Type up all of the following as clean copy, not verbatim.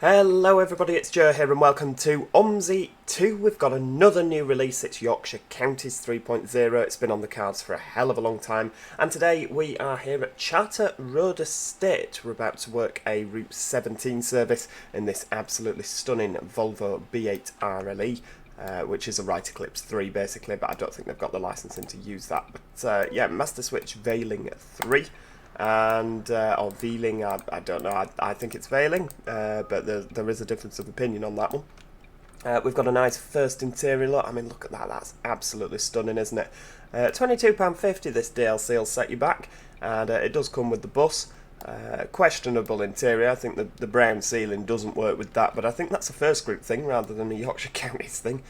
Hello everybody, it's Joe here and welcome to Omsi 2. We've got another new release, it's Yorkshire Counties 3.0. It's been on the cards for a hell of a long time. And today we are here at Charter Road Estate. We're about to work a Route 17 service in this absolutely stunning Volvo B8RLE. Which is a Right Eclipse 3 basically, but I don't think they've got the licensing to use that. But yeah, Master Switch Veiling 3. And or veiling, I don't know, I think it's veiling, but there is a difference of opinion on that one. We've got a nice first interior look. I mean, look at that, that's absolutely stunning, isn't it? £22.50 this DLC will set you back, and it does come with the bus. Questionable interior. I think the brown ceiling doesn't work with that, but I think that's a first group thing rather than a Yorkshire Counties thing.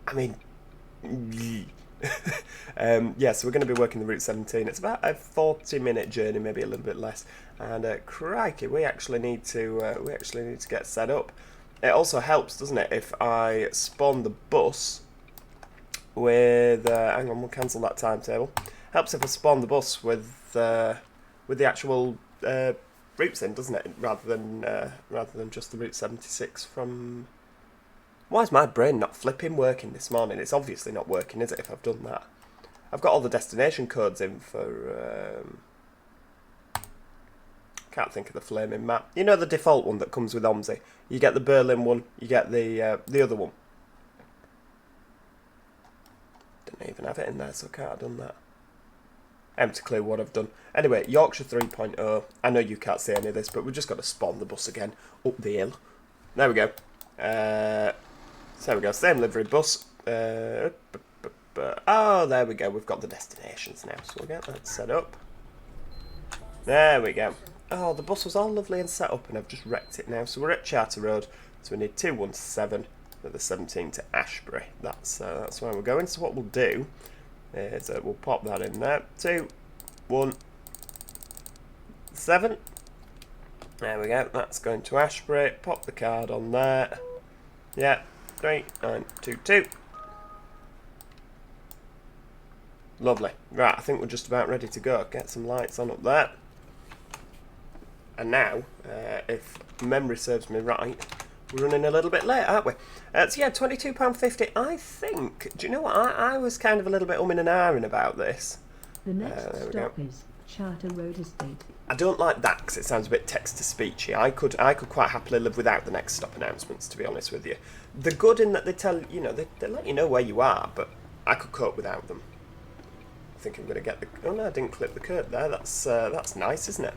I mean, yeah, so we're going to be working the Route 17. It's about a 40-minute journey, maybe a little bit less. And crikey, we actually need to get set up. It also helps, doesn't it, if I spawn the bus with hang on, we'll cancel that timetable. Helps if I spawn the bus with the actual routes in, doesn't it, rather than just the Route 76 from. Why is my brain not flipping working this morning? It's obviously not working, is it, if I've done that? I've got all the destination codes in for. Can't think of the flaming map. You know the default one that comes with Omsi. You get the Berlin one. You get the other one. Didn't even have it in there, so I can't have done that. Empty clue what I've done. Anyway, Yorkshire 3.0. I know you can't see any of this, but we've just got to spawn the bus again up the hill. There we go. So there we go. Same livery bus. Oh, there we go. We've got the destinations now, so we'll get that set up. There we go. Oh, the bus was all lovely and set up, and I've just wrecked it now. So we're at Charter Road. So we need 217 with the 17 to Ashbury. That's where we're going. So what we'll do is we'll pop that in there. 217. There we go. That's going to Ashbury. Pop the card on there. Yeah. 3922. Lovely. Right, I think we're just about ready to go. Get some lights on up there. And now, if memory serves me right, we're running a little bit late, aren't we? So yeah, £22.50. I think, do you know what? I was kind of a little bit umming and ahhing about this. The next stop is Charter Road Estate. I don't like that because it sounds a bit text-to-speechy. I could quite happily live without the next stop announcements, to be honest with you. They're good in that they tell, you know, they let you know where you are, but I could cope without them. I think I'm going to get the. Oh no, I didn't clip the curb there. That's nice, isn't it?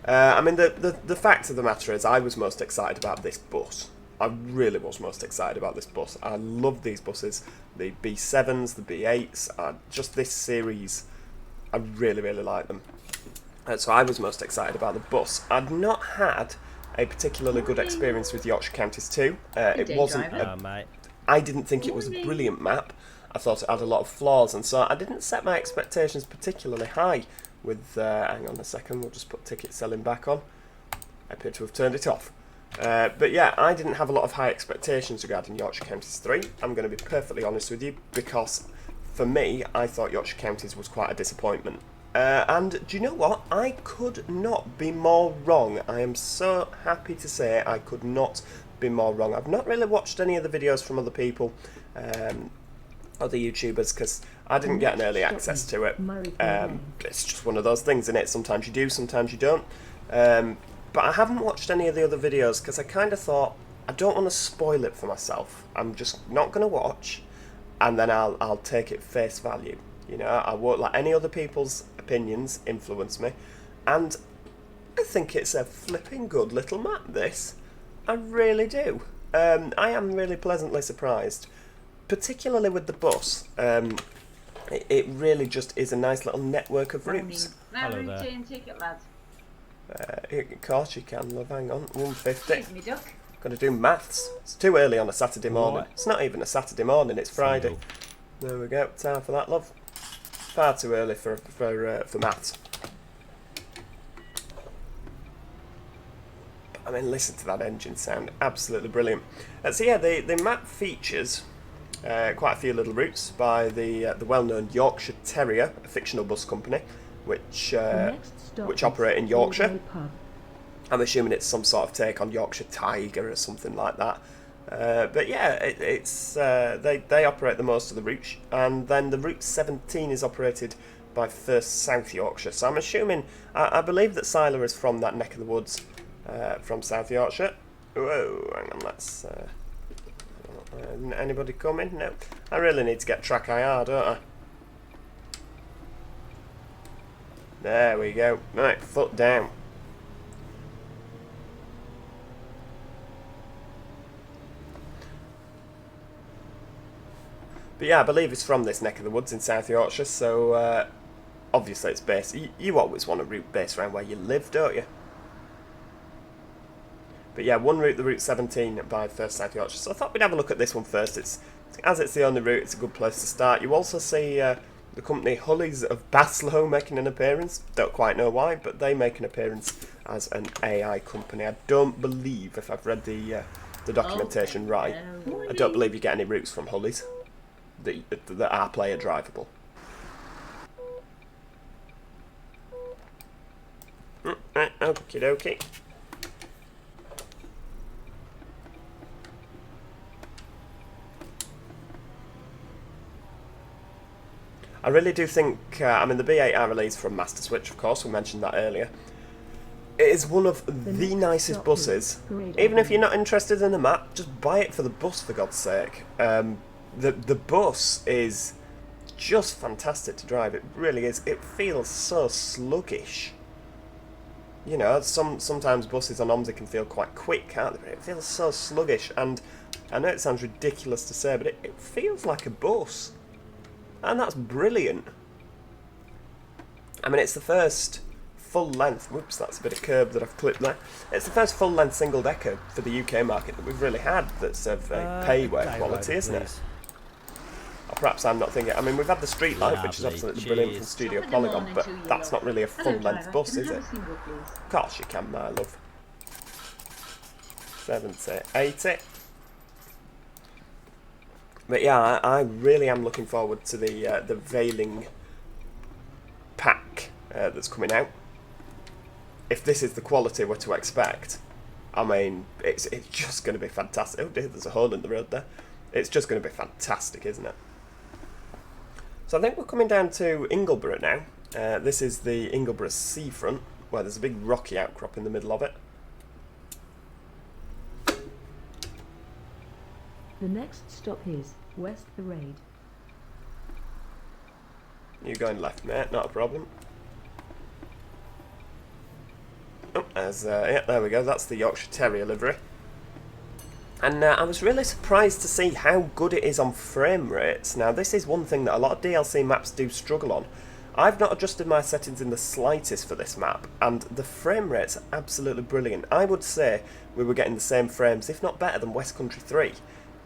I mean, the fact of the matter is, I was most excited about this bus. I really was most excited about this bus. I love these buses, the B7s, the B8s, just this series. I really, really like them. So I was most excited about the bus. I'd not had a particularly good experience with Yorkshire Counties 2. It wasn't. I didn't think it was a brilliant map. I thought it had a lot of flaws, and so I didn't set my expectations particularly high. With hang on a second, we'll just put ticket selling back on. I appear to have turned it off. But yeah, I didn't have a lot of high expectations regarding Yorkshire Counties 3. I'm going to be perfectly honest with you, because for me, I thought Yorkshire Counties was quite a disappointment. And do you know what? I could not be more wrong. I am so happy to say I could not be more wrong. I've not really watched any of the videos from other people, other YouTubers, because I didn't get an early access to it. It's just one of those things, isn't it? Sometimes you do, sometimes you don't. But I haven't watched any of the other videos because I kind of thought I don't want to spoil it for myself. I'm just not going to watch, and then I'll take it face value. You know, I won't let any other people's opinions influence me. And I think it's a flipping good little map, this. I really do. I am really pleasantly surprised. Particularly with the bus. It really just is a nice little network of routes. Hello there. Ticket, lads. Of course you can, love. Hang on. 150. Excuse me, duck. Got to do maths. It's too early on a Saturday morning. What? It's not even a Saturday morning, it's Friday. There we go. Time for that, love. Far too early for maths. I mean, listen to that engine sound. Absolutely brilliant. So yeah, the map features quite a few little routes by the well-known Yorkshire Terrier, a fictional bus company, which operate in Yorkshire. I'm assuming it's some sort of take on Yorkshire Tiger or something like that. But yeah, they operate the most of the routes, and then the Route 17 is operated by First South Yorkshire. So I'm assuming, I believe that Sila is from that neck of the woods, from South Yorkshire. Whoa, hang on, let's... anybody coming? No. I really need to get track IR, don't I? There we go. Right, foot down. But yeah, I believe it's from this neck of the woods in South Yorkshire, so obviously it's based... You always want a route based around where you live, don't you? But yeah, one route, the Route 17 by First South Yorkshire. So I thought we'd have a look at this one first. As it's the only route, it's a good place to start. You also see the company Hullies of Baslow making an appearance. Don't quite know why, but they make an appearance as an AI company. I don't believe, if I've read the documentation right, I don't believe you get any routes from Hullies that are player drivable. Right, okie dokie. I really do think, I mean, the B8RLE is from Master Switch, of course, we mentioned that earlier. It is one of the nicest buses. Even if you're not interested in the map, just buy it for the bus, for God's sake. The bus is just fantastic to drive, it really is. It feels so sluggish. You know, sometimes buses on Omsi can feel quite quick, can't they? It feels so sluggish, and I know it sounds ridiculous to say, but it feels like a bus. And that's brilliant. I mean, it's the first full-length... Whoops, that's a bit of curb that I've clipped there. It's the first full-length single-decker for the UK market that we've really had that's of payware quality, isn't it? Or perhaps I'm not thinking... I mean, we've had the Street Life, which is absolutely brilliant from Studio Polygon, but that's not really a full-length bus, is it? Of course you can, my love. 70, 80... But yeah, I really am looking forward to the Veiling pack that's coming out. If this is the quality we're to expect, I mean, it's just going to be fantastic. Oh dear, there's a hole in the road there. It's just going to be fantastic, isn't it? So I think we're coming down to Ingleborough now. This is the Ingleborough seafront, where there's a big rocky outcrop in the middle of it. The next stop is West the Raid. You're going left, mate, not a problem. Oh, yeah, there we go, that's the Yorkshire Terrier livery. And I was really surprised to see how good it is on frame rates. Now, this is one thing that a lot of DLC maps do struggle on. I've not adjusted my settings in the slightest for this map, and the frame rates are absolutely brilliant. I would say we were getting the same frames, if not better, than West Country 3.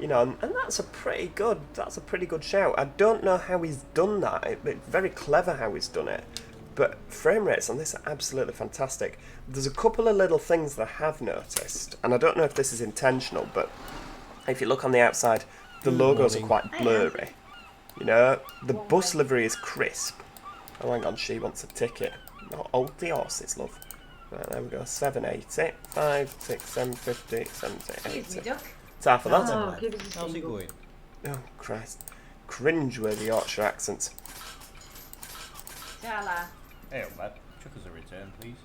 You know, and that's a pretty good shout. I don't know how he's done that. It's very clever how he's done it. But frame rates on this are absolutely fantastic. There's a couple of little things that I have noticed, and I don't know if this is intentional, but if you look on the outside, the logos are quite blurry. You know, the bus livery is crisp. Oh, hang on, she wants a ticket. Oh, the horses, love. Right, there we go. 780, 5, 6, 7, 50, 70, 80. It's half of that. Oh, give us a How's it single. going? Oh, Christ. Cringe-worthy Yorkshire accents. Tala. Hey, lad. Chuck us a return, please.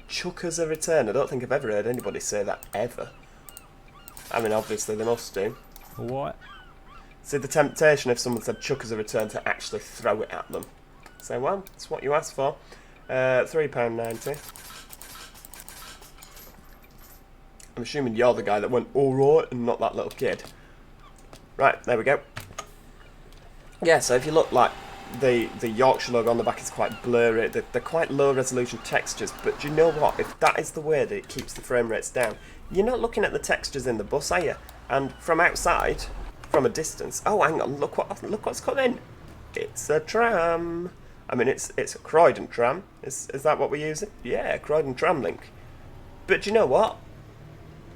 Chuck us a return. I don't think I've ever heard anybody say that, ever. I mean, obviously they must do. What? See, the temptation if someone said chuck us a return to actually throw it at them. So, well, it's what you asked for. £3.90. I'm assuming you're the guy that went alright and not that little kid. Right, there we go. Yeah, so if you look, like, the Yorkshire logo on the back is quite blurry. They're quite low resolution textures, but do you know what? If that is the way that it keeps the frame rates down, you're not looking at the textures in the bus, are you? And from outside, from a distance, oh, hang on, look what's coming. It's a tram. I mean, it's a Croydon tram. Is that what we're using? Yeah, Croydon tram link. But do you know what?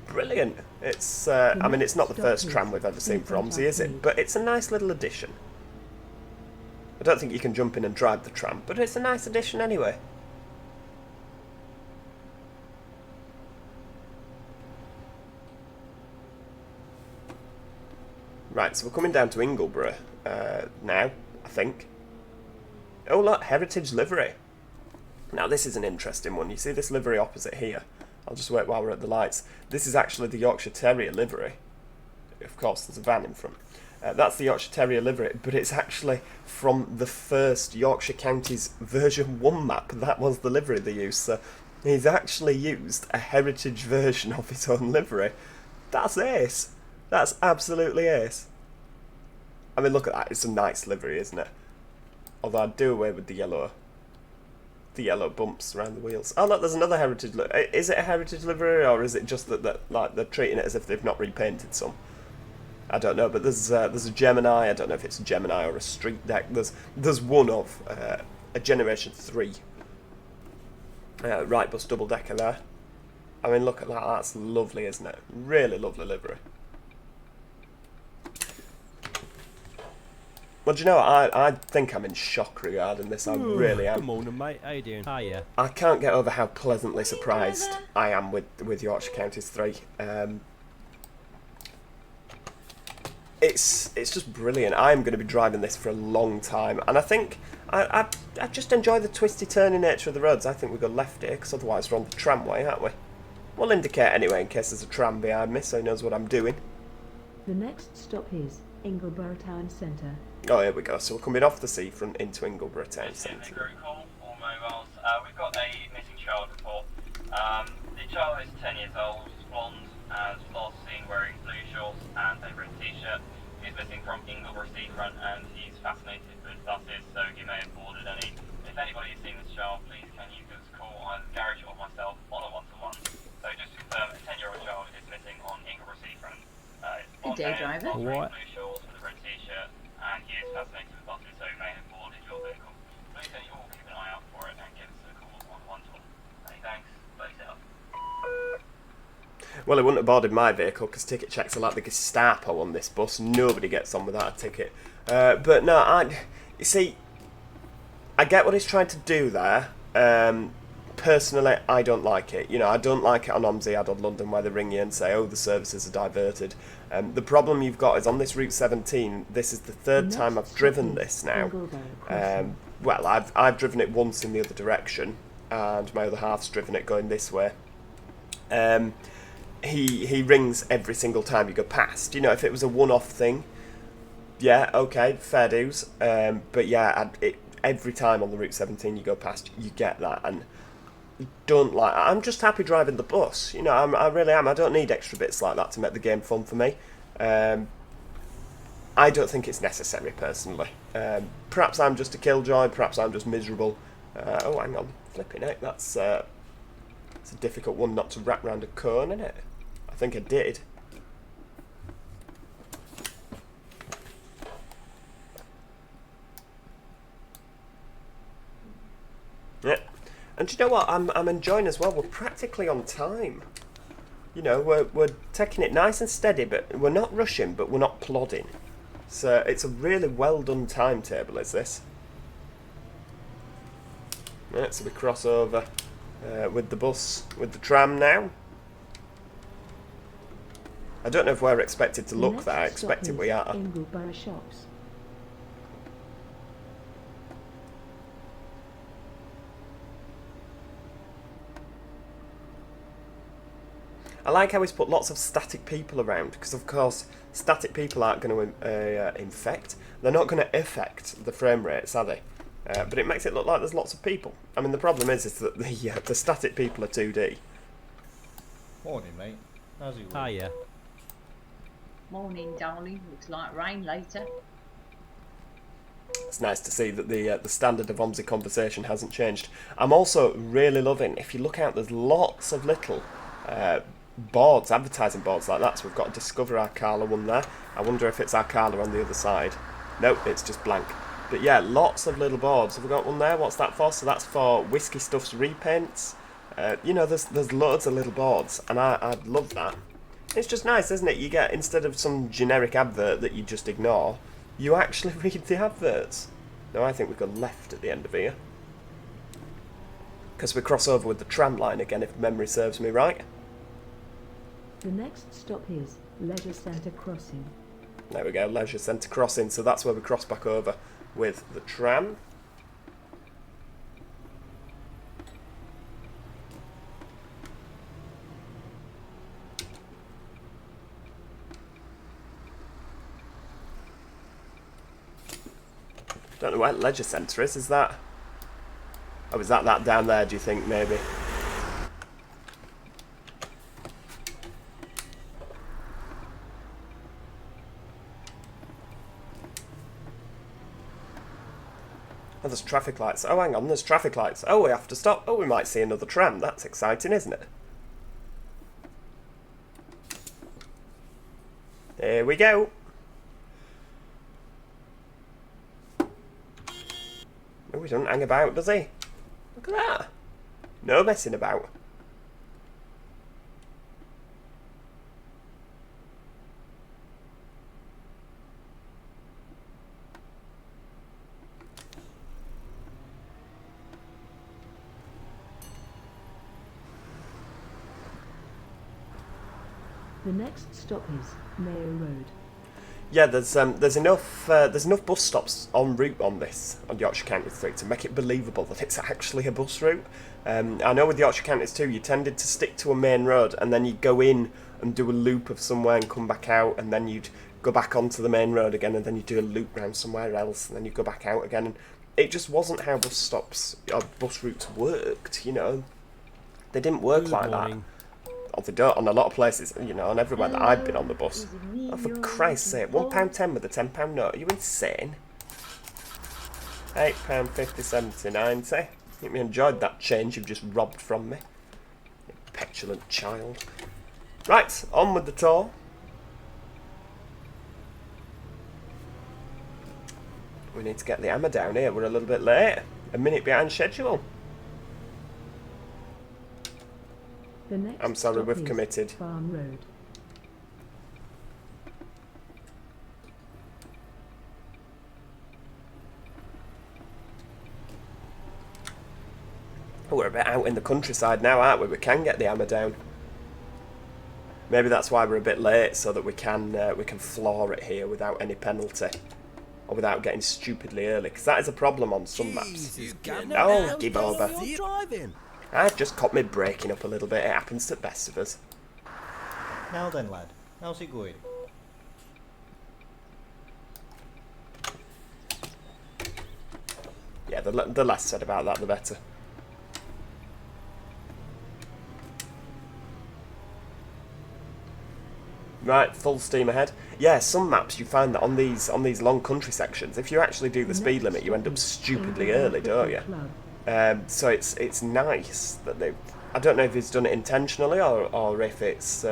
Brilliant. It's I mean, it's not the first tram we've ever seen for Omsi, is it? But it's a nice little addition. I don't think you can jump in and drive the tram, but it's a nice addition anyway. Right, so we're coming down to Ingleborough now, I think. Oh look, Heritage Livery. Now this is an interesting one. You see this livery opposite here? I'll just wait while we're at the lights. This is actually the Yorkshire Terrier livery. Of course, there's a van in front. That's the Yorkshire Terrier livery, but it's actually from the first Yorkshire Counties version 1 map. That was the livery they used, so he's actually used a heritage version of his own livery. That's ace. That's absolutely ace. I mean, look at that. It's a nice livery, isn't it? Although I'd do away with the yellow bumps around the wheels. Oh look, there's another heritage livery. Is it a heritage livery, or is it just that like they're treating it as if they've not repainted some? I don't know, but there's a Gemini. I don't know if it's a Gemini or a street deck. There's one of a Generation 3 right bus double decker there. I mean, look at that. That's lovely, isn't it? Really lovely livery. Well, do you know what? I think I'm in shock regarding this. I really am. Good morning, mate. How you doing? Hiya. I can't get over how pleasantly surprised I am with Yorkshire Counties 3. It's just brilliant. I'm going to be driving this for a long time, and I think I just enjoy the twisty turny nature of the roads. I think we go left here, because otherwise we're on the tramway, aren't we? We'll indicate anyway in case there's a tram behind me, so he knows what I'm doing. The next stop is Ingleborough Town Centre. Oh, here we go. So we're coming off the seafront into Ingleborough Town Centre. Group call, all mobiles. We've got a missing child report. The child is 10 years old, blonde, and last seen wearing blue shorts and a red t-shirt. He's missing from Ingleborough seafront, and he's fascinated with buses, so he may have boarded any. If anybody has seen this child, please can you give us a call on garage or myself on a one-to-one. So just to confirm, a 10-year-old child is missing on Ingleborough seafront. It's blonde Good day, hair, driver. blue shorts with a red t-shirt, and he is fascinated with buses, so he may have boarded your vehicle. Please can you all keep an eye out for it and give us a call on one-to-one. Many thanks. Bye yourself. Well, it wouldn't have boarded my vehicle because ticket checks are like the Gestapo on this bus. Nobody gets on without a ticket. But no, you see, I get what he's trying to do there. Personally, I don't like it. You know, I don't like it on Omsi, Addon, London, where they ring you and say, oh, the services are diverted. The problem you've got is on this Route 17, this is the third time I've driven this now. Well, I've driven it once in the other direction, and my other half's driven it going this way. He rings every single time you go past. You know, if it was a one-off thing, yeah, okay, fair dues. But yeah, every time on the Route 17 you go past, you get that, and don't like. I'm just happy driving the bus. You know, I really am. I don't need extra bits like that to make the game fun for me. I don't think it's necessary personally. Perhaps I'm just a killjoy. Perhaps I'm just miserable. Oh, hang on, flipping heck, that's it's a difficult one not to wrap round a cone, isn't it? I think I did. Yeah. And do you know what? I'm enjoying as well. We're practically on time. You know, we're taking it nice and steady, but we're not rushing, but we're not plodding. So it's a really well done timetable, is this? Yeah, so we cross over with the bus, with the tram now. I don't know if we're expected to look there. I expected we are. Ingleborough Shops. I like how he's put lots of static people around, because of course static people aren't going to infect. They're not going to affect the frame rates, are they? But it makes it look like there's lots of people. I mean, the problem is that the static people are 2D. Morning, mate. How's it? Hiya. Morning, darling. Looks like rain later. It's nice to see that the standard of Omsi conversation hasn't changed. I'm also really loving, if you look out, there's lots of little boards, advertising boards like that. So we've got a Discover Arcala one there. I wonder if it's Arcala on the other side. Nope, it's just blank. But yeah, lots of little boards. Have we got one there? What's that for? So that's for Whiskey Stuff's repaints. You know, there's loads of little boards, and I love that. It's just nice, isn't it? You get, instead of some generic advert that you just ignore, you actually read the adverts. Now I think we go left at the end of here, because we cross over with the tram line again, if memory serves me right. The next stop is Leisure Centre Crossing. There we go, leisure centre crossing. So that's where we cross back over with the tram. Don't know where leisure centre is. Is that? Oh, is that down there? Do you think maybe? Oh, there's traffic lights. Oh, hang on, there's traffic lights. Oh, we have to stop. Oh, we might see another tram. That's exciting, isn't it? Here we go. Oh, he doesn't hang about, does he? Look at that. No messing about. The next stop is Mayo Road. Yeah, there's enough bus stops en route on Yorkshire Counties 3 to make it believable that it's actually a bus route. I know with Yorkshire Counties 2 you tended to stick to a main road and then you'd go in and do a loop of somewhere and come back out, and then you'd go back onto the main road again, and then you'd do a loop round somewhere else, and then you'd go back out again. And it just wasn't how bus stops or bus routes worked, you know. They didn't work like that. Or they don't on a lot of places, you know, and everywhere that I've been on the bus. Oh, for Christ's sake, £1.10 with a £10 note. Are you insane? £8.50, 70, 90. I think we enjoyed that change you've just robbed from me. You petulant child. Right, on with the tour. We need to get the hammer down here. We're a little bit late. A minute behind schedule. The next I'm sorry, stop we've is committed. Farm Road. Oh, we're a bit out in the countryside now, aren't we? We can get the hammer down. Maybe that's why we're a bit late, so that we can floor it here without any penalty, or without getting stupidly early, because that is a problem on some maps. Oh, give over. I've just caught me breaking up a little bit. It happens to the best of us. Now then, lad, how's it going? Yeah, the less said about that, the better. Right, full steam ahead. Yeah, some maps you find that on these long country sections, if you actually do the speed limit, you end up stupidly early, don't you? So it's nice that they. I don't know if he's done it intentionally or if it's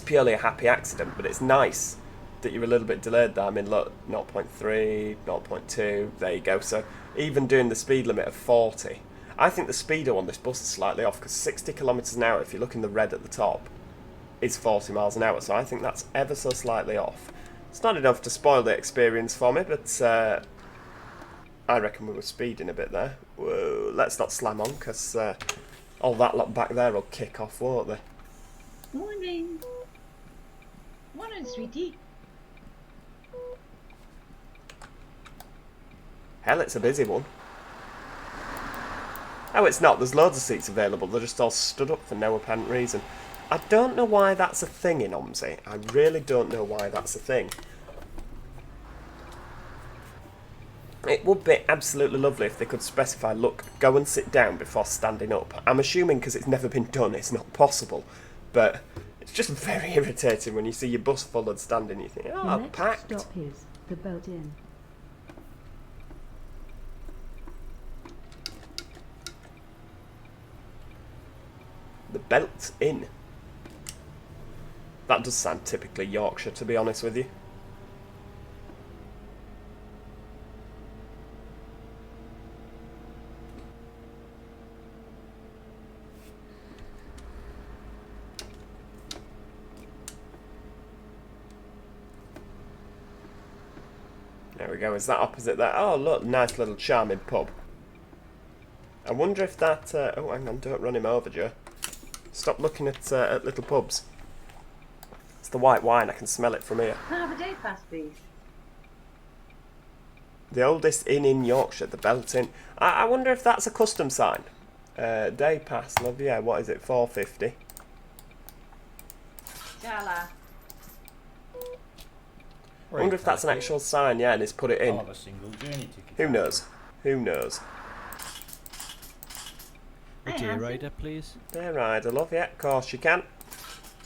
purely a happy accident, but it's nice that you're a little bit delayed there. I mean, look, 0.3, 0.2, there you go. So even doing the speed limit of 40, I think the speedo on this bus is slightly off, because 60 kilometres an hour, if you look in the red at the top, is 40 miles an hour. So I think that's ever so slightly off. It's not enough to spoil the experience for me, but I reckon we were speeding a bit there. Whoa, let's not slam on, because all that lot back there will kick off, won't they? Morning. Morning, sweetie. Hell, it's a busy one. Oh, it's not. There's loads of seats available. They're just all stood up for no apparent reason. I don't know why that's a thing in Omsi. I really don't know why that's a thing. It would be absolutely lovely if they could specify, look, go and sit down before standing up. I'm assuming because it's never been done, it's not possible. But it's just very irritating when you see your bus full and standing, you think, oh, The next packed. stop is the Belt Inn. The Belt Inn. That does sound typically Yorkshire, to be honest with you. There we go, is that opposite there? Oh look, nice little charming pub. I wonder if that... oh, hang on, don't run him over, Joe. Stop looking at little pubs. the white wine. I can smell it from here. Can I have a day pass, please? The oldest inn in Yorkshire, the Belt Inn. I wonder if that's a custom sign. Day pass, love, yeah, what is it, £4.50? Jala. I wonder if that's an actual sign, yeah, and it's put it in. I'll have a single journey ticket. Who knows? Who knows? A day rider, please. Day rider, love, yeah, of course you can.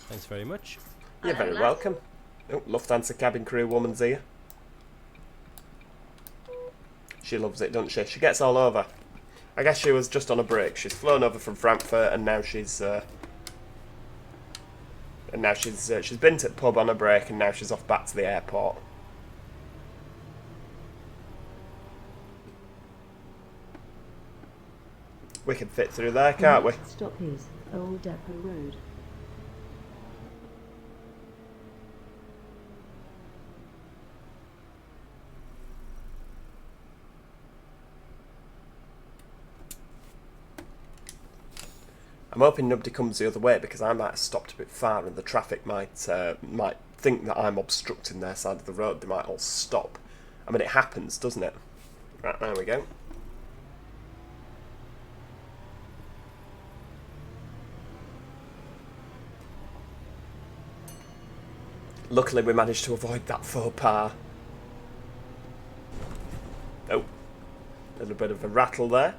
Thanks very much. You're Hello, very lads. welcome. Oh, Lufthansa cabin crew woman's here. She loves it, doesn't she? She gets all over. I guess she was just on a break. She's flown over from Frankfurt, and now she's she's been to the pub on a break, and now she's off back to the airport. We can fit through there, can't we? Next stop is Old Depot Road. I'm hoping nobody comes the other way because I might have stopped a bit far and the traffic might think that I'm obstructing their side of the road. They might all stop. I mean, it happens, doesn't it? Right, there we go. Luckily, we managed to avoid that faux pas. Oh, a little bit of a rattle there.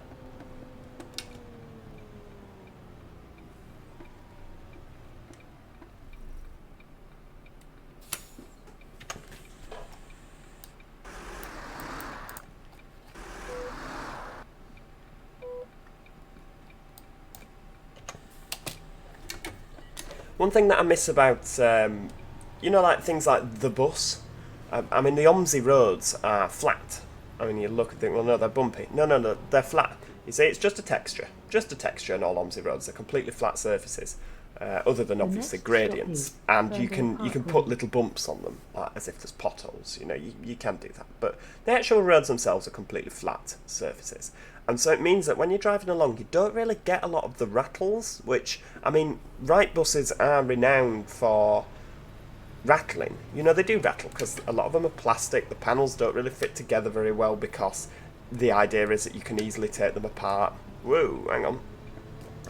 One thing that I miss about, you know, like things like the bus. I mean, the Omsi roads are flat. I mean, you look and think, well, no, they're bumpy. No, they're flat. You see, it's just a texture on all Omsi roads. They're completely flat surfaces, other than obviously next gradients. stop is And you First can South put little bumps on them, like, as if there's potholes. You know, you can do that. But the actual roads themselves are completely flat surfaces. And so it means that when you're driving along, you don't really get a lot of the rattles, which, I mean, right buses are renowned for rattling. You know, they do rattle because a lot of them are plastic. The panels don't really fit together very well because the idea is that you can easily take them apart. Whoa, hang on.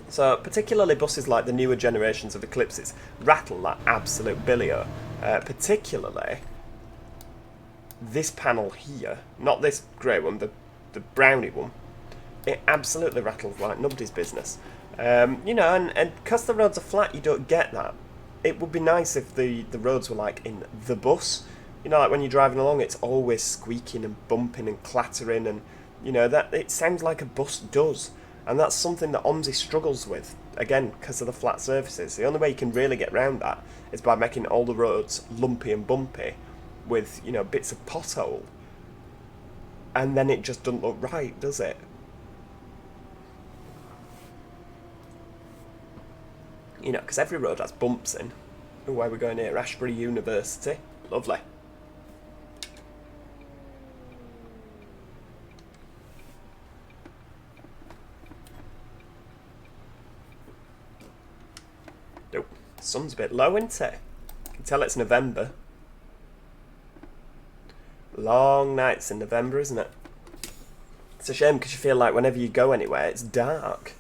So particularly buses like the newer generations of Eclipses rattle like absolute billio. Particularly this panel here, not this grey one, the brownie one. It absolutely rattles like nobody's business. You know, and because the roads are flat, you don't get that. It would be nice if the roads were like in the bus. You know, like when you're driving along, it's always squeaking and bumping and clattering, and you know that it sounds like a bus does. And that's something that Omsi struggles with, again, because of the flat surfaces. The only way you can really get around that is by making all the roads lumpy and bumpy with, you know, bits of pothole. And then it just doesn't look right, does it? You know, because every road has bumps in. Oh, where are we going here? Ashbury University. Lovely. Oh, sun's a bit low, isn't it? You can tell it's November. Long nights in November, isn't it? It's a shame because you feel like whenever you go anywhere, it's dark.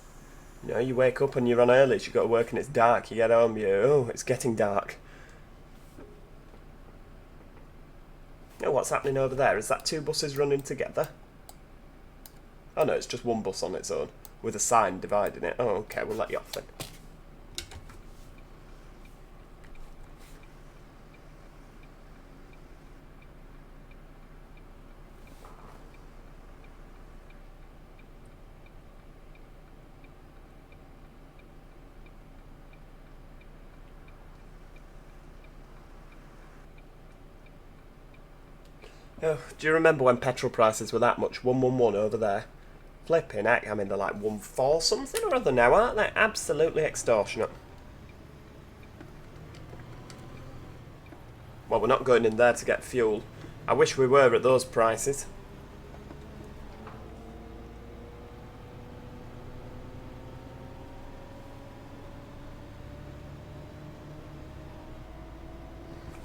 You know, you wake up and you're on early, you go to work and it's dark, you get home, it's getting dark. Oh, what's happening over there? Is that two buses running together? Oh no, it's just one bus on its own, with a sign dividing it. Oh, okay, we'll let you off then. Oh, do you remember when petrol prices were that much? 111 over there. Flipping heck, I mean, they're like 1.4 something or other now, aren't they? Absolutely extortionate. Well, we're not going in there to get fuel. I wish we were at those prices.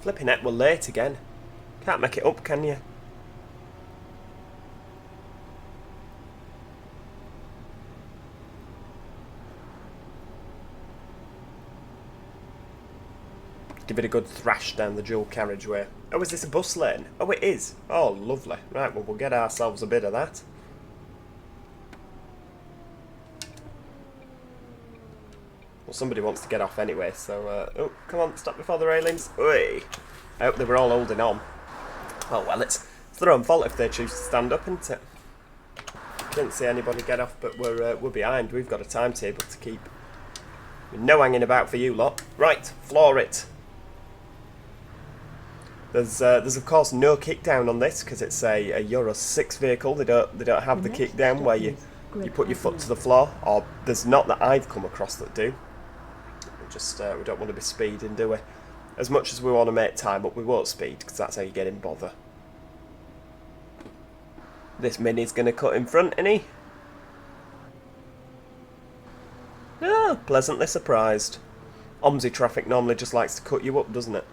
Flipping heck, we're late again. Can't make it up, can you? Give it a good thrash down the dual carriageway. Oh, is this a bus lane? Oh, it is. Oh, lovely. Right, well, we'll get ourselves a bit of that. Well, somebody wants to get off anyway, so... oh, come on, stop before the railings. Oi! I hope they were all holding on. Oh, well, it's their own fault if they choose to stand up, isn't it? Didn't see anybody get off, but we're behind. We've got a timetable to keep. No hanging about for you lot. Right, floor it. There's of course no kick down on this because it's a Euro 6 vehicle. They don't have the kick down where you put your foot to the floor, or there's not that I've come across that do. We don't want to be speeding, do we? As much as we want to make time, but we won't speed because that's how you get in bother. This Mini's going to cut in front, isn't he? Oh, pleasantly surprised. Omsi traffic normally just likes to cut you up, doesn't it?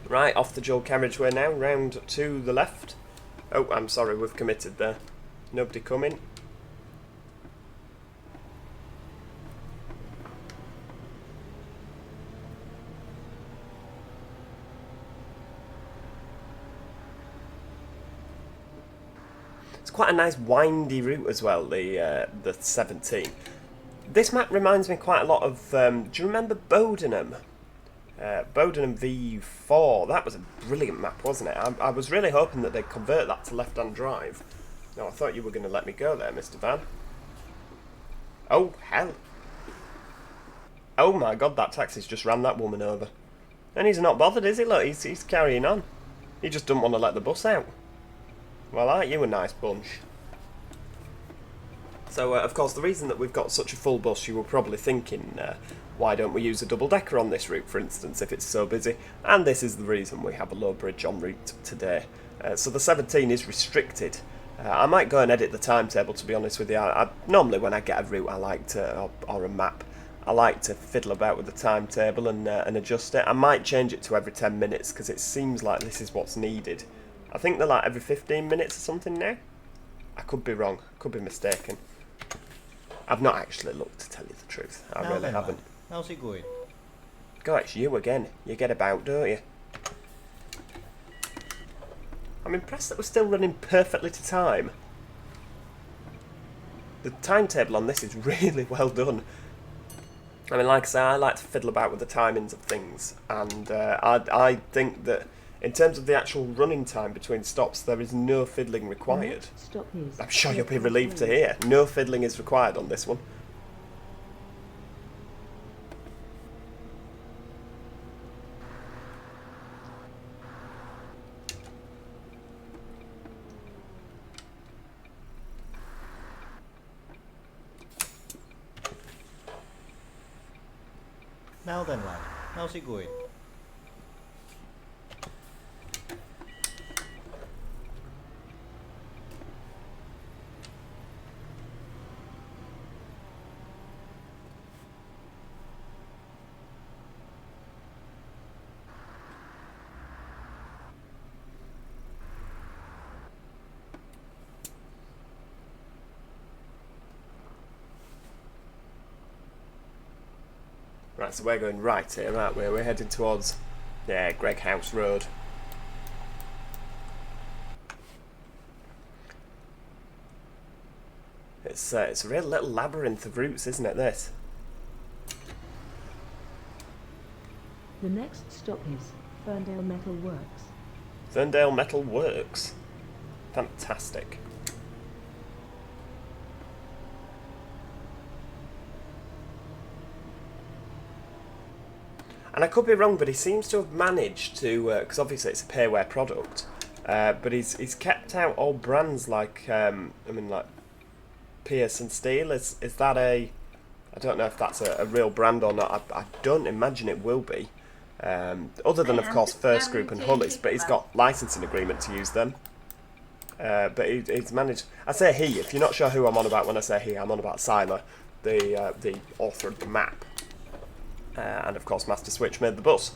Right, off the dual carriageway now, round to the left. Oh, I'm sorry, we've committed there. Nobody coming. It's quite a nice windy route as well, the 17. This map reminds me quite a lot of, do you remember Bodenham? Bodenham V4, that was a brilliant map, wasn't it? I was really hoping that they'd convert that to left-hand drive. No, I thought you were going to let me go there, Mr. Van. Oh, hell. Oh my god, that taxi's just ran that woman over. And he's not bothered, is he? Look, he's carrying on. He just doesn't want to let the bus out. Well, aren't you a nice bunch? So, of course, the reason that we've got such a full bus, you were probably thinking, why don't we use a double-decker on this route, for instance, if it's so busy? And this is the reason we have a low bridge en route today. So the 17 is restricted. I might go and edit the timetable, to be honest with you. Normally when I get a route I like to, or a map, I like to fiddle about with the timetable and adjust it. I might change it to every 10 minutes, because it seems like this is what's needed. I think they're like every 15 minutes or something now. I could be wrong, could be mistaken. I've not actually looked, to tell you the truth. I Now really then, haven't. lad, how's it going? God, it's you again. You get about, don't you? I'm impressed that we're still running perfectly to time. The timetable on this is really well done. I mean, like I say, I like to fiddle about with the timings of things, and I think that in terms of the actual running time between stops, there is no fiddling required. I'm sure you'll be relieved to hear. No fiddling is required on this one. Now then, lad, how's it going? Right, so we're going right here, aren't we? We're heading towards, yeah, Greg House Road. It's a real little labyrinth of routes, isn't it, this? The next stop is Ferndale Metal Works. Ferndale Metal Works. Fantastic. And I could be wrong, but he seems to have managed to, because obviously it's a payware product, but he's kept out all brands like, I mean, like Pierce and Steel. Is that a, I don't know if that's a real brand or not. I don't imagine it will be. Other than, of course, First Group and Hullis, but he's got licensing agreement to use them. But he's managed. I say he. If you're not sure who I'm on about when I say he, I'm on about Siler. the author of the map. And of course Master Switch made the bus,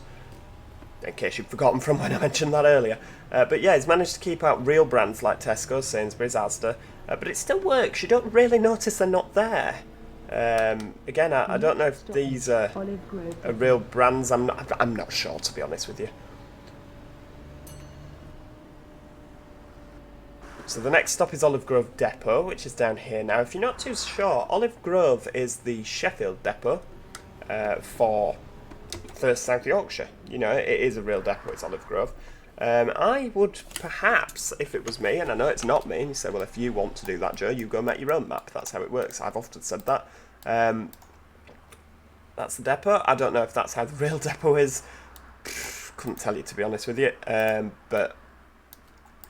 in case you've forgotten from when I mentioned that earlier. But yeah, he's managed to keep out real brands like Tesco, Sainsbury's, Asda, but it still works. You don't really notice they're not there. Again, I don't know if these are real brands. I'm not sure, to be honest with you. So the next stop is Olive Grove Depot, which is down here now. If you're not too sure, Olive Grove is the Sheffield depot for First South Yorkshire. You know, it is a real depot, it's Olive Grove. I would perhaps, if it was me, and I know it's not me, and you say, well, if you want to do that, Joe, you go make your own map. That's how it works. I've often said that. That's the depot. I don't know if that's how the real depot is. Couldn't tell you, to be honest with you. But,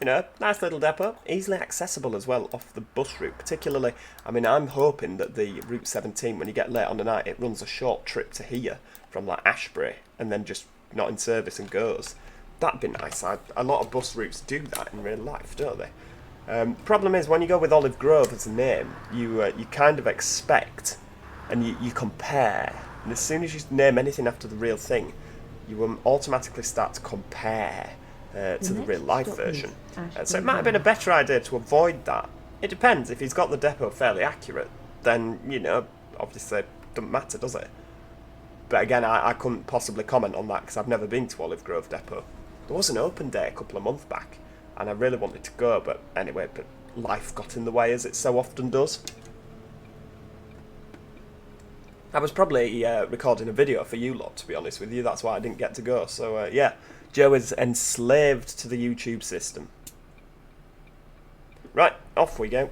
you know, nice little depot. Easily accessible as well off the bus route, particularly. I mean, I'm hoping that the Route 17, when you get late on the night, it runs a short trip to here from, like, Ashbury, and then just not in service and goes. That'd be nice. A lot of bus routes do that in real life, don't they? Problem is, when you go with Olive Grove as a name, you kind of expect, and you compare, and as soon as you name anything after the real thing, you will automatically start to compare to the real life version. So it might have been a better idea to avoid that. It depends. If he's got the depot fairly accurate, then, you know, obviously it doesn't matter, does it? But again, I couldn't possibly comment on that because I've never been to Olive Grove Depot. There was an open day a couple of months back, and I really wanted to go, but anyway, but life got in the way, as it so often does. I was probably recording a video for you lot, to be honest with you. That's why I didn't get to go. So, yeah, Joe is enslaved to the YouTube system. Right, off we go.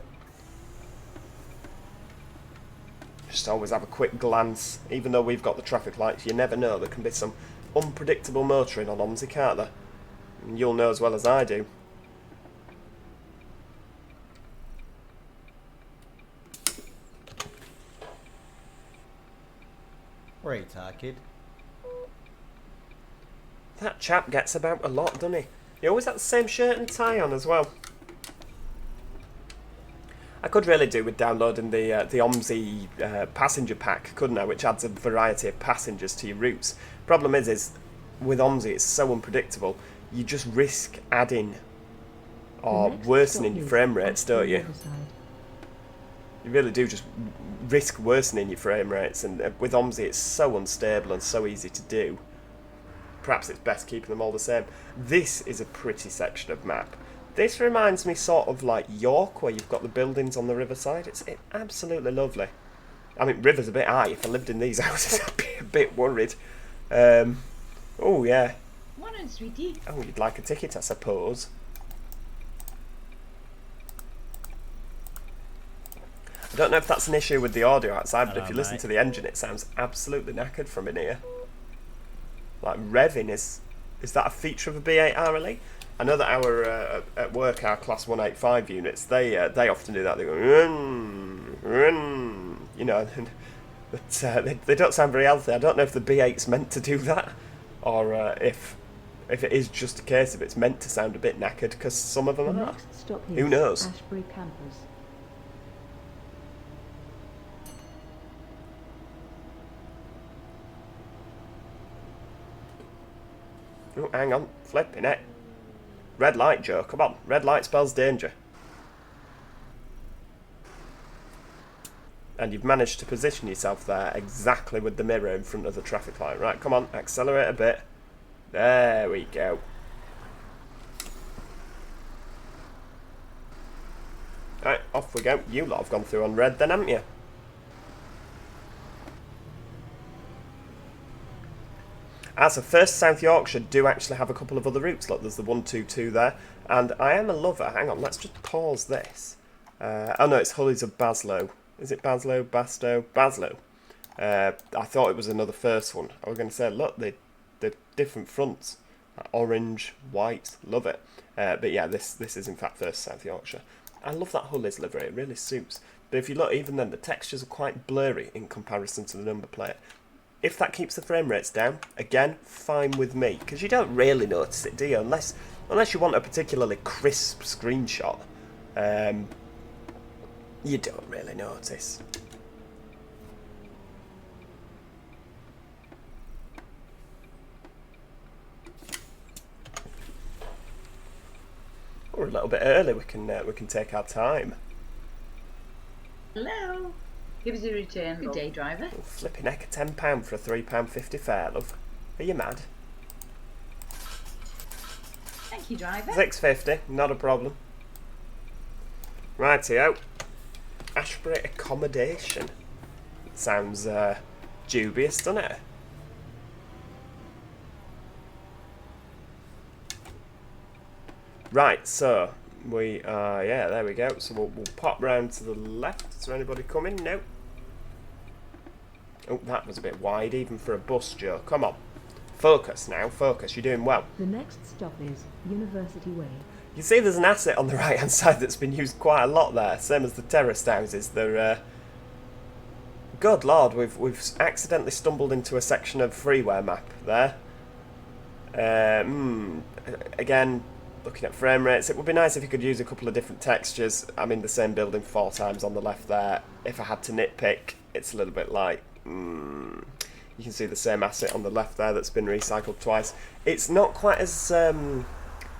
Just always have a quick glance. Even though we've got the traffic lights, you never know. There can be some unpredictable motoring on Omsi, can't there? And you'll know as well as I do. Right, kid. That chap gets about a lot, doesn't he? He always has the same shirt and tie on as well. I could really do with downloading the Omsi passenger pack, couldn't I? Which adds a variety of passengers to your routes. Problem is with Omsi it's so unpredictable. You just risk adding or worsening your frame rates, don't you? You really do just risk worsening your frame rates, and with Omsi it's so unstable and so easy to do. Perhaps it's best keeping them all the same. This is a pretty section of map. This reminds me sort of like York, where you've got the buildings on the riverside. It's absolutely lovely. I mean, river's a bit high. If I lived in these houses, I'd be a bit worried. Oh, yeah. Morning, sweetie. Oh, you'd like a ticket, I suppose. I don't know if that's an issue with the audio outside, but if you listen to the engine, it sounds absolutely knackered from in here. Like revving, is that a feature of a B8RLE? I know that our at work, our class 185 units, they often do that. They go, you know, but they don't sound very healthy. I don't know if the B8's meant to do that, or if it is just a case of it's meant to sound a bit knackered, because some of them are. Who knows? Ashbury campus. Oh, hang on, flipping it. Red light, Joe, come on. Red light spells danger. And you've managed to position yourself there exactly with the mirror in front of the traffic light. Right, come on, accelerate a bit. There we go. Right, off we go. You lot have gone through on red then, haven't you? As a First South Yorkshire do actually have a couple of other routes. Look, there's the 122 there. And I am a lover. Hang on, let's just pause this. Oh no, it's Hullies of Baslow. Is it Baslow? Bastow? Baslow. I thought it was another first one. I was going to say, look, the different fronts. Orange, white, love it. But yeah, this is in fact First South Yorkshire. I love that Hullies livery, it really suits. But if you look, even then, the textures are quite blurry in comparison to the number plate. If that keeps the frame rates down, again, fine with me. Because you don't really notice it, do you? Unless you want a particularly crisp screenshot. You don't really notice. a little bit early. We can take our time. Hello. Give us a return. Good day, driver. Oh, flipping heck, a £10 for a £3.50 fare, love. Are you mad? Thank you, driver. £6.50, not a problem. Rightio. Ashbury accommodation. Sounds dubious, doesn't it? Right, so we are, yeah, there we go. So we'll pop round to the left. Is there anybody coming? No. Oh, that was a bit wide, even for a bus, Joe. Come on. Focus now, focus. You're doing well. The next stop is University Way. You see there's an asset on the right-hand side that's been used quite a lot there, same as the terraced houses. They're, good lord, we've accidentally stumbled into a section of freeware map there. Again, looking at frame rates, it would be nice if you could use a couple of different textures. I'm in the same building 4 times on the left there. If I had to nitpick, it's a little bit like, you can see the same asset on the left there that's been recycled twice. It's not quite as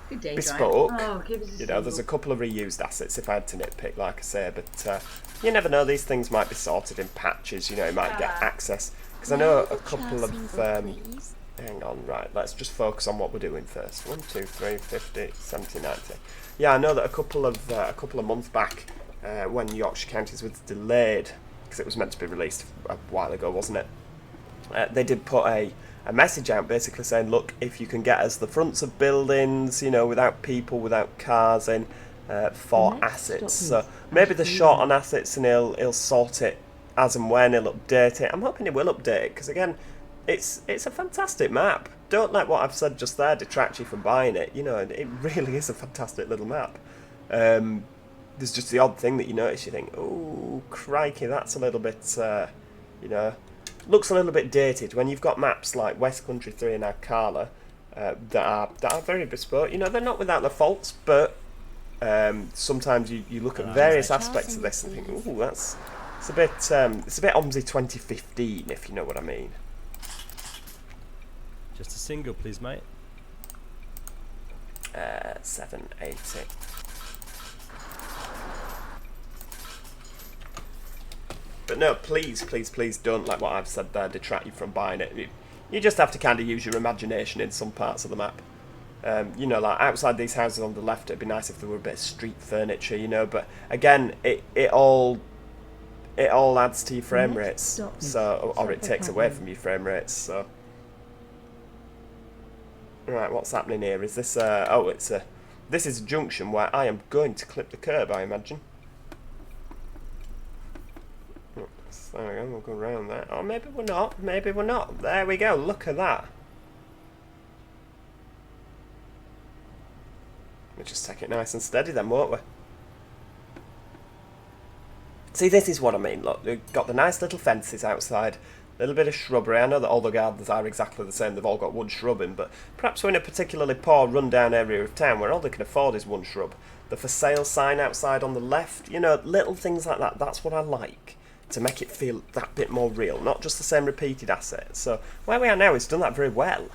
Good day, bespoke. driver. Oh, give us a You know, there's a couple of reused assets if I had to nitpick, like I say, but you never know, these things might be sorted in patches, you know, you might get access. Because I know a couple of, hang on, right, let's just focus on what we're doing first. 1, 2, 3, 50, 70, 90. Yeah, I know that a couple of months back, when Yorkshire Counties was delayed, because it was meant to be released a while ago, wasn't it? They did put a message out basically saying, look, if you can get us the fronts of buildings, you know, without people, without cars in, for assets. So maybe they're short on assets and he'll sort it as and when, he'll update it. I'm hoping he will update it, because again, it's a fantastic map. Don't let what I've said just there detract you from buying it. You know, it really is a fantastic little map. There's just the odd thing that you notice, you think, oh, crikey, that's a little bit, you know, looks a little bit dated. When you've got maps like West Country 3 and Alcala that are very bespoke, you know, they're not without their faults, but sometimes you look at various aspects of this and think, ooh, it's a bit Omsi 2015, if you know what I mean. Just a single, please, mate. 780. But no, please, please, please don't let what I've said there detract you from buying it. You just have to kind of use your imagination in some parts of the map. You know, like outside these houses on the left, it'd be nice if there were a bit of street furniture, you know. But again, it all adds to your frame rates, so or it takes away from your frame rates. So, right, what's happening here? Is this? This is a junction where I am going to clip the curb, I imagine. There we go, we'll go around that. Oh, maybe we're not. Maybe we're not. There we go. Look at that. We'll just take it nice and steady then, won't we? See, this is what I mean. Look, we've got the nice little fences outside. A little bit of shrubbery. I know that all the gardens are exactly the same. They've all got wood shrubbing, but perhaps we're in a particularly poor, run-down area of town where all they can afford is one shrub. The for sale sign outside on the left. You know, little things like that. That's what I like, to make it feel that bit more real, not just the same repeated assets. So where we are now, it's done that very well.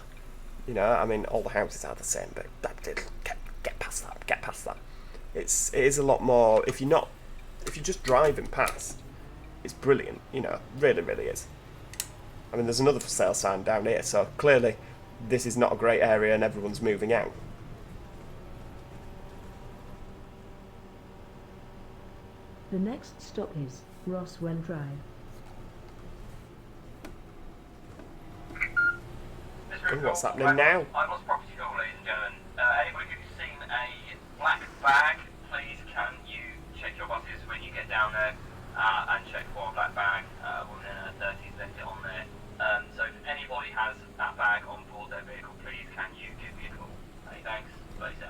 You know, I mean, all the houses are the same, but that did get past that. Get past that. It is a lot more. If you're just driving past, it's brilliant. You know, really, really is. I mean, there's another for sale sign down here, so clearly this is not a great area, and everyone's moving out. The next stop is Rosswen Drive. What's happening now? I'm on property call, ladies and gentlemen. Anybody who's seen a black bag, please can you check your buses when you get down there and check for a black bag. Within a 30s left it on there. So if anybody has that bag on board their vehicle, please can you give me a call. Hey, thanks. Place it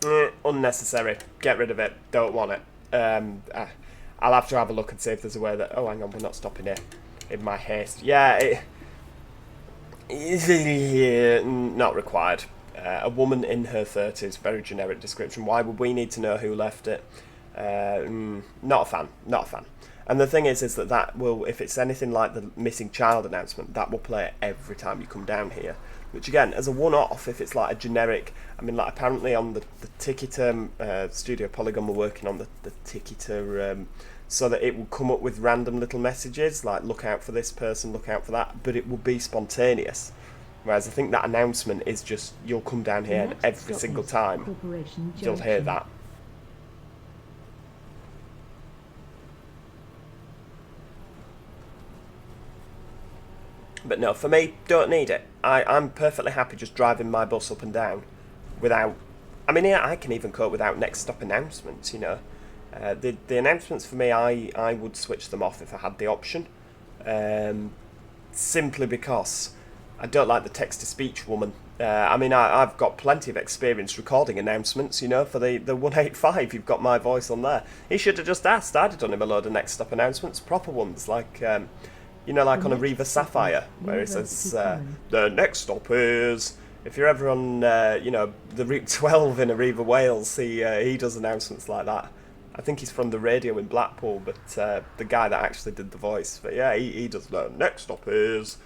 up. Unnecessary. Get rid of it. Don't want it. I'll have to have a look and see if there's a way that... Oh, hang on, we're not stopping here. In my haste. Yeah, not required. A woman in her 30s, very generic description. Why would we need to know who left it? Not a fan. Not a fan. And the thing is that will, if it's anything like the missing child announcement, that will play every time you come down here. Which again, as a one-off, if it's like a generic, I mean, like apparently on the ticketer, Studio Polygon were working on the ticketer, so that it will come up with random little messages like look out for this person, look out for that, but it will be spontaneous. Whereas I think that announcement is just you'll come down here and every single time you'll hear that. But no, for me, don't need it. I'm perfectly happy just driving my bus up and down without... I mean, yeah, I can even cope without next stop announcements, you know. The announcements for me, I would switch them off if I had the option. Simply because I don't like the text-to-speech woman. I mean, I've got plenty of experience recording announcements, you know, for the 185, you've got my voice on there. He should have just asked. I'd have done him a load of next stop announcements, proper ones, like... you know, like on a Riva Sapphire, where it says, the next stop is... If you're ever on, you know, the Route 12 in Arriva, Wales, he does announcements like that. I think he's from the radio in Blackpool, but the guy that actually did the voice. But yeah, he does the next stop is...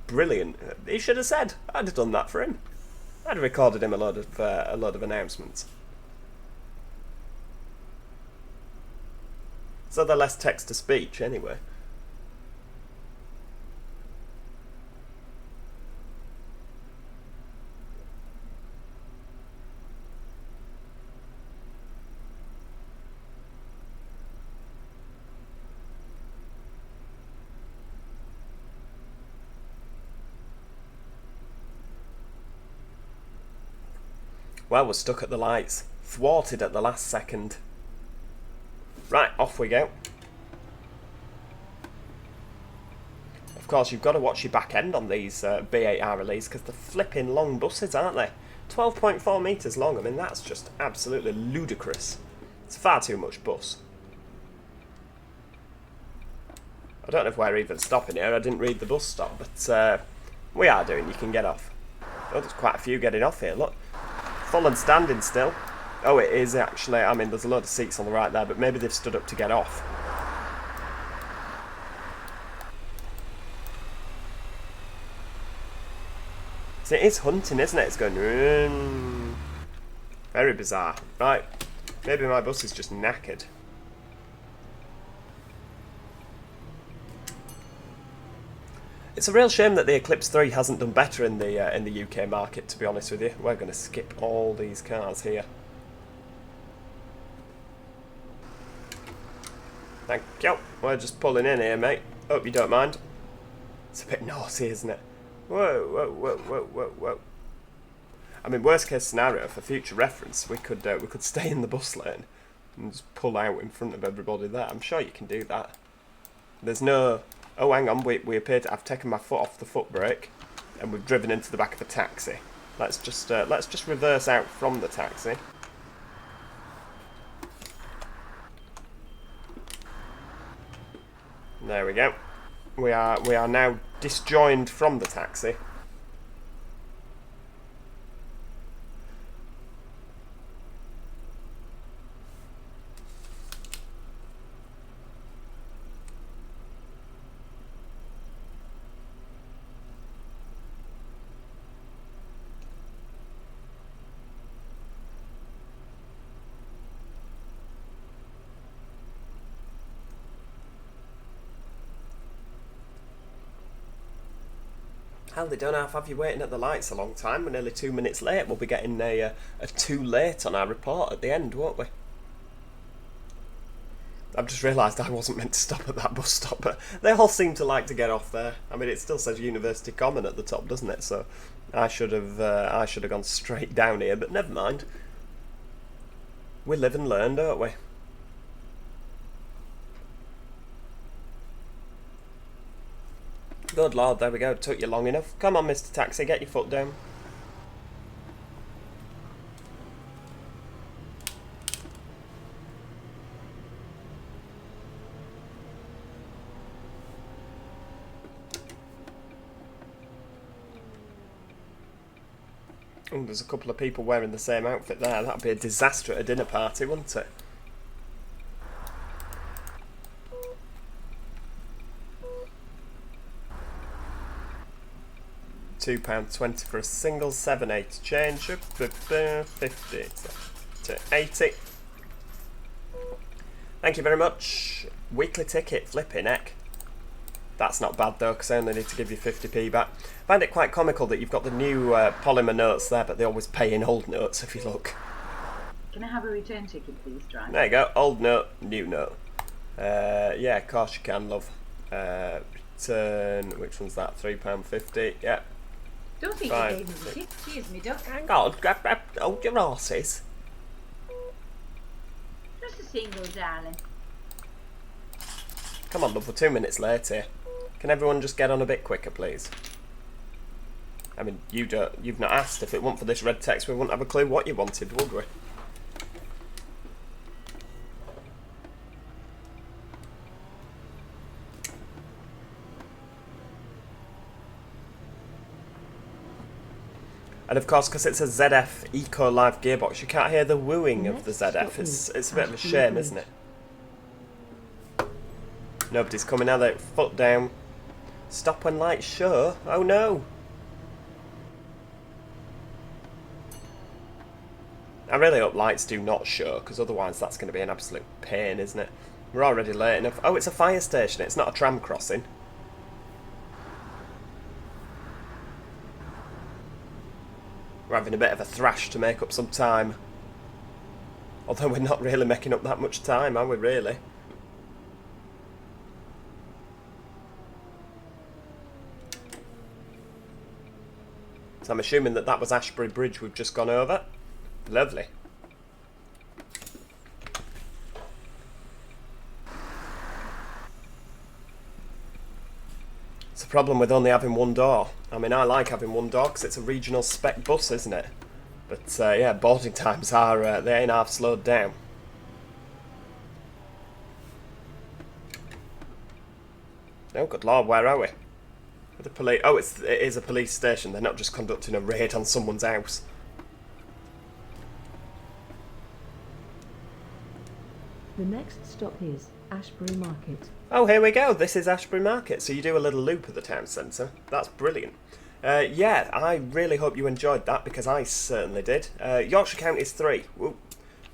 Brilliant. He should have said. I'd have done that for him. I'd have recorded him a load of announcements. So they're less text-to-speech, anyway. Well, we're stuck at the lights. Thwarted at the last second. Right, off we go. Of course, you've got to watch your back end on these B8RLEs because they're flipping long buses, aren't they? 12.4 metres long. I mean, that's just absolutely ludicrous. It's far too much bus. I don't know if we're even stopping here. I didn't read the bus stop, but we are doing. You can get off. Oh, there's quite a few getting off here, look. Full and standing still. Oh, it is actually. I mean, there's a load of seats on the right there, but maybe they've stood up to get off. So it is hunting, isn't it? It's going... Very bizarre. Right. Maybe my bus is just knackered. It's a real shame that the Eclipse 3 hasn't done better in the UK market, to be honest with you. We're going to skip all these cars here. Thank you. We're just pulling in here, mate. Hope you don't mind. It's a bit naughty, isn't it? Whoa, whoa, whoa, whoa, whoa, whoa. I mean, worst case scenario, for future reference, we could stay in the bus lane and just pull out in front of everybody there. I'm sure you can do that. There's no... Oh, hang on, we appear to have taken my foot off the foot brake and we've driven into the back of a taxi. Let's just reverse out from the taxi. There we go. We are now disjoined from the taxi. Hell, they don't have you waiting at the lights a long time. We're nearly 2 minutes late. We'll be getting a too late on our report at the end, won't we? I've just realised I wasn't meant to stop at that bus stop, but they all seem to like to get off there. I mean, it still says University Common at the top, doesn't it? So I should have gone straight down here, but never mind. We live and learn, don't we? Good lord, there we go. Took you long enough. Come on, Mr. Taxi, get your foot down. Oh, there's a couple of people wearing the same outfit there. That'd be a disaster at a dinner party, wouldn't it? £2.20 for a single 7/8 change. 50 to 80. Thank you very much. Weekly ticket, flipping heck. That's not bad though, because I only need to give you 50p back. I find it quite comical that you've got the new polymer notes there, but they always pay in old notes if you look. Can I have a return ticket, please, driver? There you go, old note, new note. Yeah, of course you can, love. Return, which one's that? £3.50, yeah. Don't think you gave me the tip. Cheers, me duck. Hang on, hold your horses. Just a single, darling. Come on, love, we're 2 minutes late here. Can everyone just get on a bit quicker, please? I mean, you've not asked. If it weren't for this red text, we wouldn't have a clue what you wanted, would we? And of course, because it's a ZF Eco Live gearbox, you can't hear the wooing of the ZF. It's a bit of a shame, isn't it? Nobody's coming out there, foot down. Stop when lights show. Oh no! I really hope lights do not show, because otherwise that's going to be an absolute pain, isn't it? We're already late enough. Oh, it's a fire station, it's not a tram crossing. We're having a bit of a thrash to make up some time. Although we're not really making up that much time, are we really? So I'm assuming that that was Ashbury Bridge we've just gone over. Lovely. It's a problem with only having one door. I mean, I like having one door because it's a regional spec bus, isn't it? But yeah, boarding times are, they ain't half slowed down. Oh, good lord, where are we? The police. Oh, it is a police station. They're not just conducting a raid on someone's house. The next stop is Ashbury Market. Oh, here we go. This is Ashbury Market. So you do a little loop of the town centre. That's brilliant. Yeah, I really hope you enjoyed that, because I certainly did. Yorkshire Counties 3. Whoop.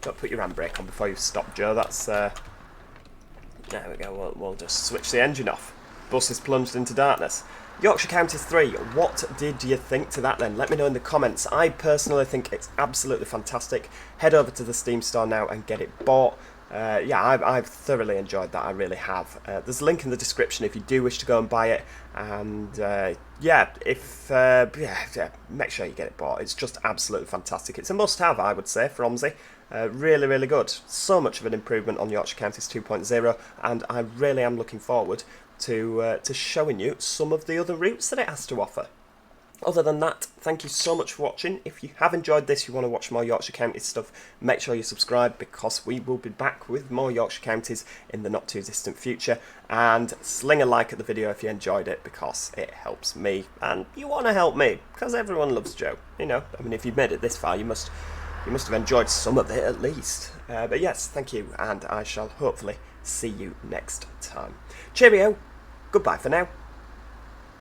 Don't put your handbrake on before you stop, Joe. That's... There we go. We'll just switch the engine off. Bus is plunged into darkness. Yorkshire Counties 3, what did you think to that then? Let me know in the comments. I personally think it's absolutely fantastic. Head over to the Steam store now and get it bought. Yeah, I've thoroughly enjoyed that, I really have. There's a link in the description if you do wish to go and buy it. And yeah, make sure you get it bought. It's just absolutely fantastic. It's a must-have, I would say, for Omsi. Really, really good. So much of an improvement on Yorkshire Counties 2.0, and I really am looking forward to showing you some of the other routes that it has to offer. Other than that, thank you so much for watching. If you have enjoyed this, you want to watch more Yorkshire Counties stuff, make sure you subscribe, because we will be back with more Yorkshire Counties in the not too distant future. And sling a like at the video if you enjoyed it, because it helps me, and you want to help me, because everyone loves Joe. You know, I mean, if you've made it this far, you must have enjoyed some of it at least. But yes, thank you, and I shall hopefully see you next time. Cheerio, goodbye for now.